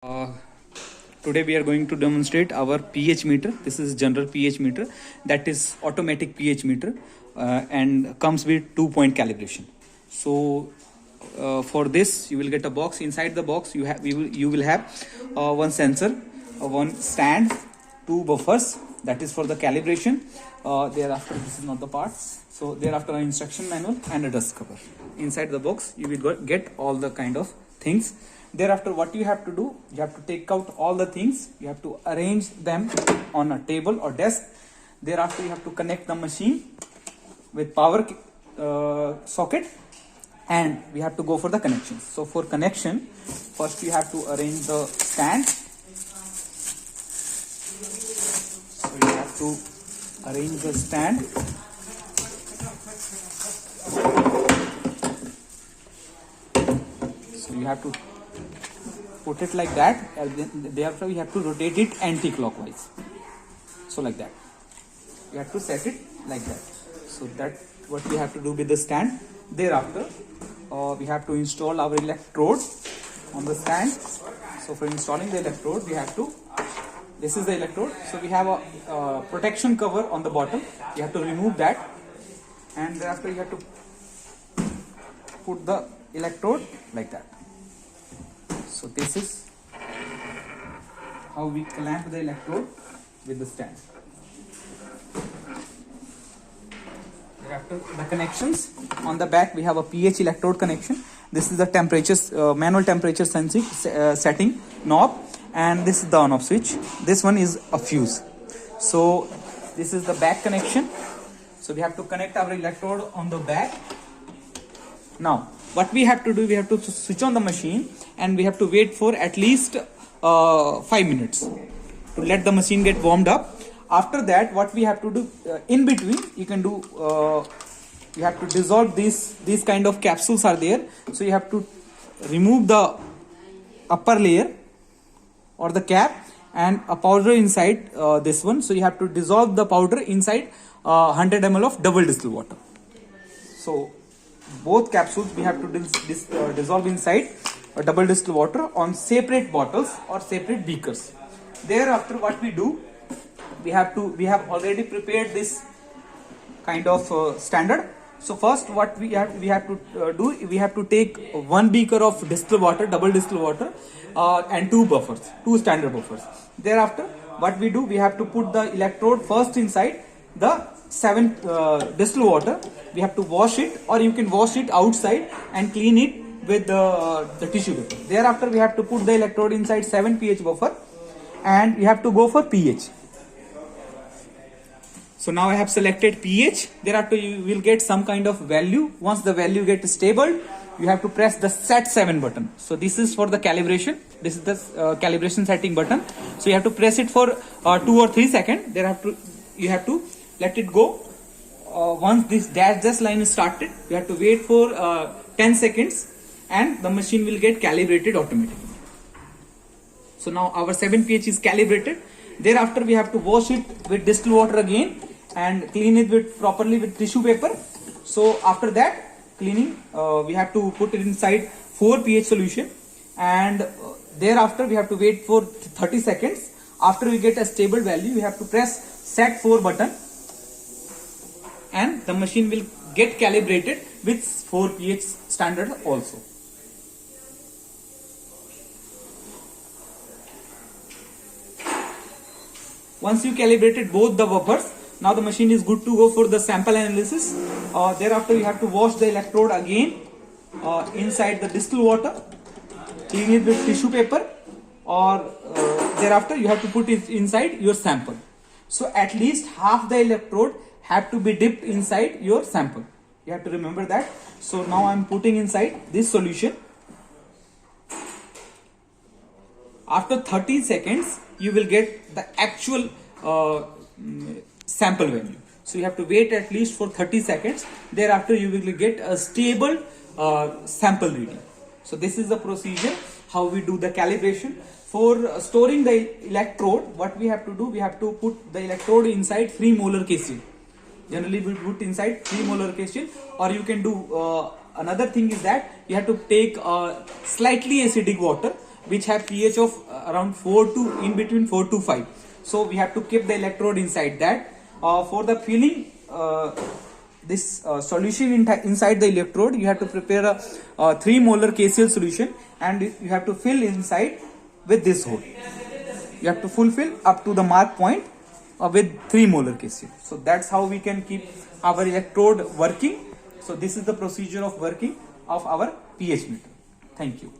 Uh, Today we are going to demonstrate our pH meter. This is general pH meter, that is automatic pH meter, and comes with 2-point calibration. So for this you will get a box. Inside the box you will have one sensor, one stand, two buffers, that is for the calibration. Thereafter, this is not the part. So thereafter, an instruction manual and a dust cover. Inside the box you will get all the kind of things. Thereafter, what you have to do, you have to take out all the things, you have to arrange them on a table or desk. Thereafter, you have to connect the machine with power socket, and we have to go for the connections. So for connection, first you have to arrange the stand. So you have to arrange the stand. So you have to put it like that, and then thereafter we have to rotate it anti-clockwise. So like that, you have to set it like that. So that what we have to do with the stand. Thereafter, we have to install our electrode on the stand. So for installing the electrode, we have to, this is the electrode. So we have a protection cover on the bottom. You have to remove that, and thereafter you have to put the electrode like that. So this is how we clamp the electrode with the stand. Thereafter, the connections. On the back we have a pH electrode connection. This is the manual temperature sensing setting knob, and this is the on off switch. This one is a fuse. So this is the back connection. So we have to connect our electrode on the back. Now what we have to do, we have to switch on the machine, and we have to wait for at least 5 minutes to let the machine get warmed up. After that, what we have to do, in between you can do, you have to dissolve these kind of capsules are there. So you have to remove the upper layer or the cap, and a powder inside this one. So you have to dissolve the powder inside 100 ml of double distilled water. So both capsules we have to dissolve inside a double distilled water on separate bottles or separate beakers. Thereafter, what we do, we have already prepared this kind of standard. So first, what we have to do, we have to take one beaker of distilled water, double distilled water, and two standard buffers. Thereafter, what we do, we have to put the electrode first inside the 7 distilled water. We have to wash it, or you can wash it outside and clean it with the tissue paper. Thereafter, we have to put the electrode inside 7 pH buffer, and we have to go for pH. So now I have selected pH. Thereafter, you will get some kind of value. Once the value gets stable, you have to press the set 7 button. So this is for the calibration. This is the calibration setting button. So you have to press it for 2 or 3 seconds. Thereafter, you have to let it go. Once this dash line is started, you have to wait for 10 seconds, and the machine will get calibrated automatically. So now our 7 pH is calibrated. Thereafter, we have to wash it with distilled water again and clean it properly with tissue paper. So after that cleaning, we have to put it inside 4 pH solution, and thereafter we have to wait for 30 seconds. After we get a stable value, we have to press set 4 button, and the machine will get calibrated with 4 pH standard also. Once you calibrated both the buffers, now the machine is good to go for the sample analysis. Thereafter, you have to wash the electrode again inside the distilled water, clean it with tissue paper, or thereafter you have to put it inside your sample. So at least half the electrode have to be dipped inside your sample. You have to remember that. So now I am putting inside this solution. After 30 seconds, you will get the actual sample value. So you have to wait at least for 30 seconds. Thereafter, you will get a stable sample reading. So this is the procedure how we do the calibration. For storing the electrode, what we have to do, we have to put the electrode inside 3 molar capsule. Generally, we put inside 3 molar capsule, or you can do another thing is that you have to take slightly acidic water which have pH of around 4 to in between 4 to 5. So we have to keep the electrode inside that. For the filling this solution inside the electrode, you have to prepare a 3 molar KCl solution, and you have to fill inside with this hole. You have to fulfill up to the mark point with 3 molar KCl. So that's how we can keep our electrode working. So this is the procedure of working of our pH meter. Thank you.